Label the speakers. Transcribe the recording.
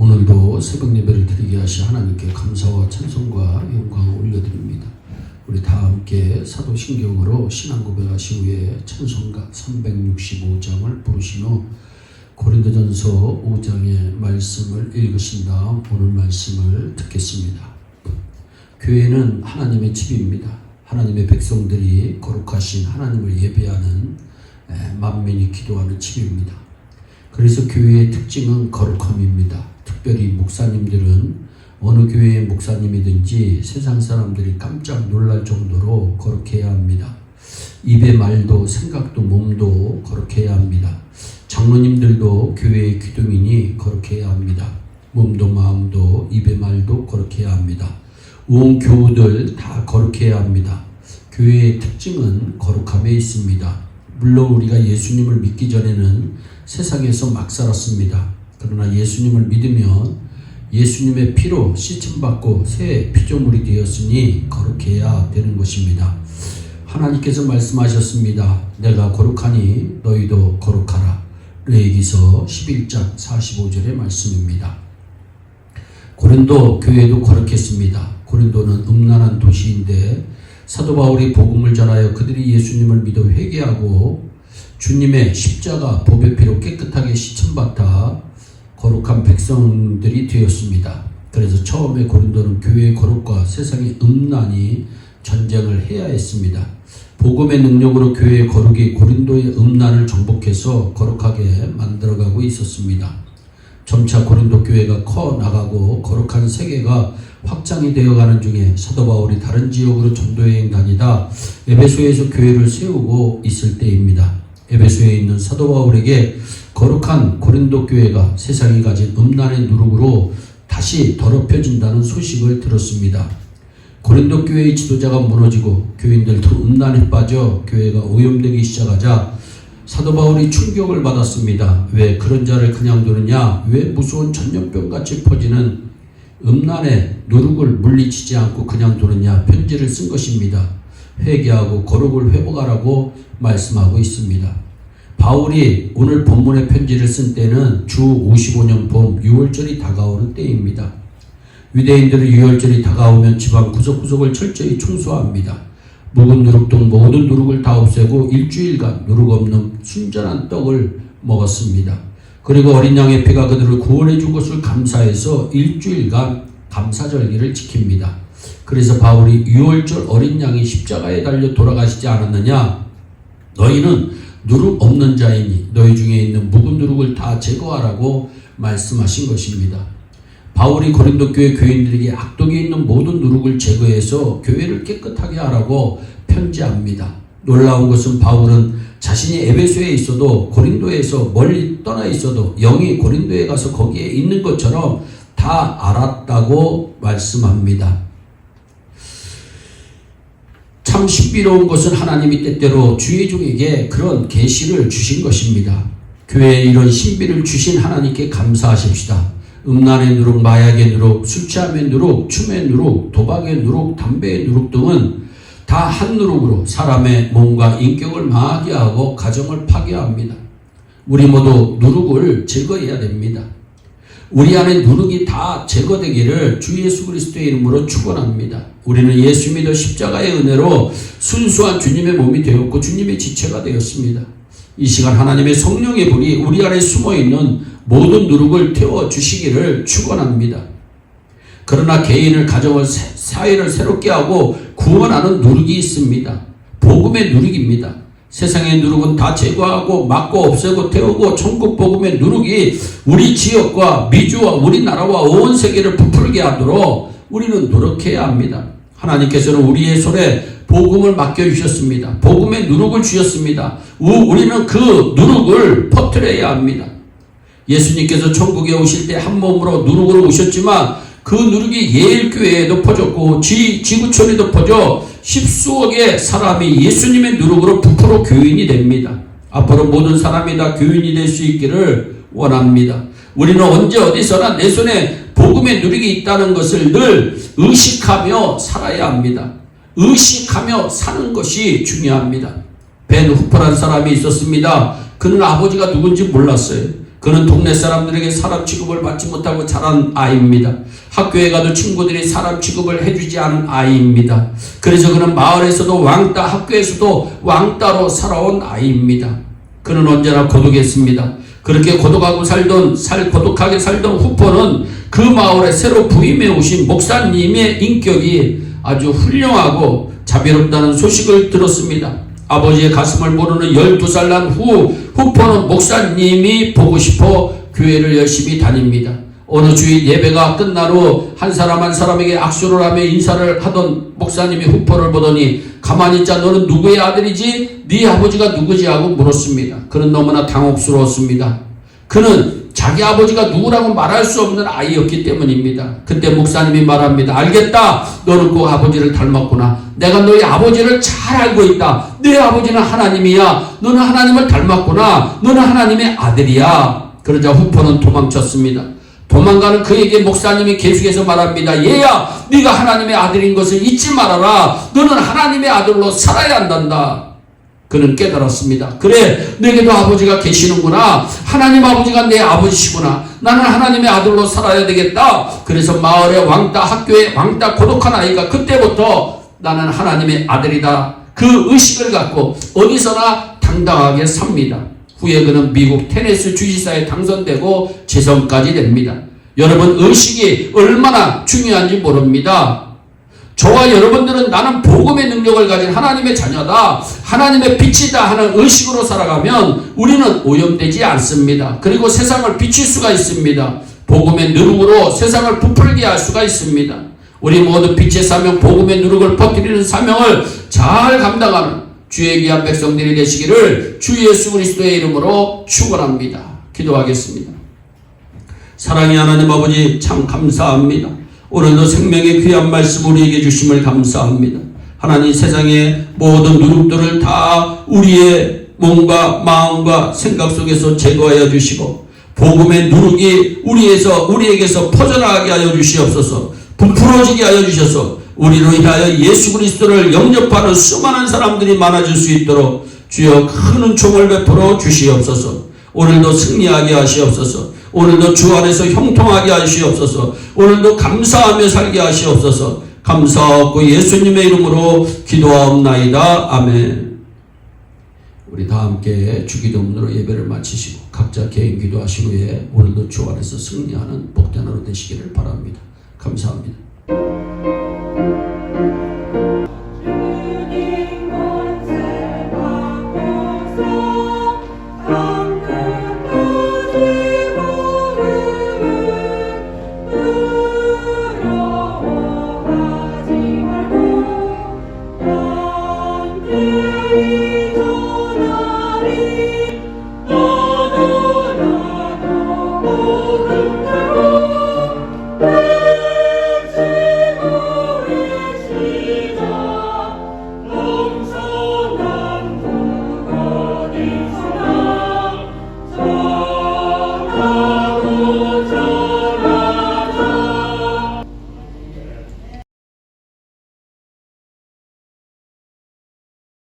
Speaker 1: 오늘도 새벽 예배를 드리게 하신 하나님께 감사와 찬송과 영광을 올려드립니다. 우리 다 함께 사도신경으로 신앙 고백하신 후에 찬송가 365장을 부르신 후 고린도전서 5장의 말씀을 읽으신 다음 오늘 말씀을 듣겠습니다. 교회는 하나님의 집입니다. 하나님의 백성들이 거룩하신 하나님을 예배하는 만민이 기도하는 집입니다. 그래서 교회의 특징은 거룩함입니다. 특별히 목사님들은 어느 교회의 목사님이든지 세상 사람들이 깜짝 놀랄 정도로 거룩해야 합니다. 입의 말도 생각도 몸도 거룩해야 합니다. 장로님들도 교회의 기도민이 거룩해야 합니다. 몸도 마음도 입의 말도 거룩해야 합니다. 온 교우들 다 거룩해야 합니다. 교회의 특징은 거룩함에 있습니다. 물론 우리가 예수님을 믿기 전에는 세상에서 막 살았습니다. 그러나 예수님을 믿으면 예수님의 피로 씻음받고 새 피조물이 되었으니 거룩해야 되는 것입니다. 하나님께서 말씀하셨습니다. 내가 거룩하니 너희도 거룩하라. 레위기서 11장 45절의 말씀입니다. 고린도 교회도 거룩했습니다. 고린도는 음란한 도시인데 사도 바울이 복음을 전하여 그들이 예수님을 믿어 회개하고 주님의 십자가 보배 피로 깨끗하게 씻음받아 거룩한 백성들이 되었습니다. 그래서 처음에 고린도는 교회의 거룩과 세상의 음란이 전쟁을 해야 했습니다. 복음의 능력으로 교회의 거룩이 고린도의 음란을 정복해서 거룩하게 만들어가고 있었습니다. 점차 고린도 교회가 커 나가고 거룩한 세계가 확장이 되어가는 중에 사도 바울이 다른 지역으로 전도여행 다니다 에베소에서 교회를 세우고 있을 때입니다. 에베소에 있는 사도 바울에게 거룩한 고린도 교회가 세상이 가진 음란의 누룩으로 다시 더럽혀진다는 소식을 들었습니다. 고린도 교회의 지도자가 무너지고 교인들도 음란에 빠져 교회가 오염되기 시작하자 사도 바울이 충격을 받았습니다. 왜 그런 자를 그냥 두느냐? 왜 무서운 전염병같이 퍼지는 음란의 누룩을 물리치지 않고 그냥 두느냐? 편지를 쓴 것입니다. 회개하고 거룩을 회복하라고 말씀하고 있습니다. 바울이 오늘 본문의 편지를 쓴 때는 주 55년 봄 6월절이 다가오는 때입니다. 유대인들은 6월절이 다가오면 집안 구석구석을 철저히 청소합니다. 묵은 누룩 등 모든 누룩을 다 없애고 일주일간 누룩 없는 순전한 떡을 먹었습니다. 그리고 어린 양의 피가 그들을 구원해 준 것을 감사해서 일주일간 감사절기를 지킵니다. 그래서 바울이 6월절 어린 양이 십자가에 달려 돌아가시지 않았느냐? 너희는 누룩 없는 자이니 너희 중에 있는 묵은 누룩을 다 제거하라고 말씀하신 것입니다. 바울이 고린도 교회 교인들에게 악독에 있는 모든 누룩을 제거해서 교회를 깨끗하게 하라고 편지합니다. 놀라운 것은 바울은 자신이 에베소에 있어도 고린도에서 멀리 떠나 있어도 영이 고린도에 가서 거기에 있는 것처럼 다 알았다고 말씀합니다. 참 신비로운 것은 하나님이 때때로 주의 종에게 그런 계시를 주신 것입니다. 교회에 이런 신비를 주신 하나님께 감사하십시다. 음란의 누룩, 마약의 누룩, 술 취함의 누룩, 춤의 누룩, 도박의 누룩, 담배의 누룩 등은 다 한 누룩으로 사람의 몸과 인격을 망하게 하고 가정을 파괴합니다. 우리 모두 누룩을 제거해야 됩니다. 우리 안에 누룩이 다 제거되기를 주 예수 그리스도의 이름으로 축원합니다. 우리는 예수 믿어 십자가의 은혜로 순수한 주님의 몸이 되었고 주님의 지체가 되었습니다. 이 시간 하나님의 성령의 불이 우리 안에 숨어있는 모든 누룩을 태워주시기를 축원합니다. 그러나 개인을, 가정을, 사회를 새롭게 하고 구원하는 누룩이 있습니다. 복음의 누룩입니다. 세상의 누룩은 다 제거하고 막고 없애고 태우고 천국 복음의 누룩이 우리 지역과 미주와 우리나라와 온 세계를 부풀게 하도록 우리는 노력해야 합니다. 하나님께서는 우리의 손에 복음을 맡겨주셨습니다. 복음의 누룩을 주셨습니다. 우리는 그 누룩을 퍼뜨려야 합니다. 예수님께서 천국에 오실 때 한 몸으로 누룩으로 오셨지만 그 누룩이 예일교회에도 퍼졌고 지구촌에도 퍼져 십수억의 사람이 예수님의 누룩으로 부풀어 교인이 됩니다. 앞으로 모든 사람이 다 교인이 될 수 있기를 원합니다. 우리는 언제 어디서나 내 손에 복음의 누룩이 있다는 것을 늘 의식하며 살아야 합니다. 의식하며 사는 것이 중요합니다. 벤 후퍼라는 사람이 있었습니다. 그는 아버지가 누군지 몰랐어요. 그는 동네 사람들에게 사람 취급을 받지 못하고 자란 아이입니다. 학교에 가도 친구들이 사람 취급을 해주지 않은 아이입니다. 그래서 그는 마을에서도 왕따, 학교에서도 왕따로 살아온 아이입니다. 그는 언제나 고독했습니다. 그렇게 고독하게 살던 후포는 그 마을에 새로 부임해 오신 목사님의 인격이 아주 훌륭하고 자비롭다는 소식을 들었습니다. 아버지의 가슴을 모르는 12살 난 후포는 목사님이 보고 싶어 교회를 열심히 다닙니다. 어느 주일 예배가 끝난 후 한 사람 한 사람에게 악수를 하며 인사를 하던 목사님이 후포를 보더니 가만히 있자, 너는 누구의 아들이지? 네 아버지가 누구지? 하고 물었습니다. 그는 너무나 당혹스러웠습니다. 그는 자기 아버지가 누구라고 말할 수 없는 아이였기 때문입니다. 그때 목사님이 말합니다. 알겠다. 너는 그 아버지를 닮았구나. 내가 너희 아버지를 잘 알고 있다. 네 아버지는 하나님이야. 너는 하나님을 닮았구나. 너는 하나님의 아들이야. 그러자 후포는 도망쳤습니다. 도망가는 그에게 목사님이 계속해서 말합니다. 얘야, 네가 하나님의 아들인 것을 잊지 말아라. 너는 하나님의 아들로 살아야 한단다. 그는 깨달았습니다. 그래, 내게도 아버지가 계시는구나. 하나님 아버지가 내 아버지시구나. 나는 하나님의 아들로 살아야 되겠다. 그래서 마을의 왕따, 학교의 왕따 고독한 아이가 그때부터 나는 하나님의 아들이다, 그 의식을 갖고 어디서나 당당하게 삽니다. 후에 그는 미국 테네시 주지사에 당선되고 재선까지 됩니다. 여러분, 의식이 얼마나 중요한지 모릅니다. 저와 여러분들은 나는 복음의 능력을 가진 하나님의 자녀다, 하나님의 빛이다 하는 의식으로 살아가면 우리는 오염되지 않습니다. 그리고 세상을 비칠 수가 있습니다. 복음의 누룩으로 세상을 부풀게 할 수가 있습니다. 우리 모두 빛의 사명, 복음의 누룩을 퍼뜨리는 사명을 잘 감당하는 주의 귀한 백성들이 되시기를 주 예수 그리스도의 이름으로 축원합니다. 기도하겠습니다. 사랑의 하나님 아버지, 참 감사합니다. 오늘도 생명의 귀한 말씀 우리에게 주심을 감사합니다. 하나님, 세상의 모든 누룩들을 다 우리의 몸과 마음과 생각 속에서 제거하여 주시고 복음의 누룩이 우리에게서 퍼져나가게 하여 주시옵소서. 부풀어지게 하여 주셔서 우리로 인하여 예수 그리스도를 영접하는 수많은 사람들이 많아질 수 있도록 주여 큰 은총을 베풀어 주시옵소서. 오늘도 승리하게 하시옵소서. 오늘도 주 안에서 형통하게 하시옵소서. 오늘도 감사하며 살게 하시옵소서. 감사하고 예수님의 이름으로 기도하옵나이다. 아멘. 우리 다 함께 주기도문으로 예배를 마치시고 각자 개인 기도하신 후에 오늘도 주 안에서 승리하는 복된 하루 되시기를 바랍니다. 감사합니다.
Speaker 2: Thank you.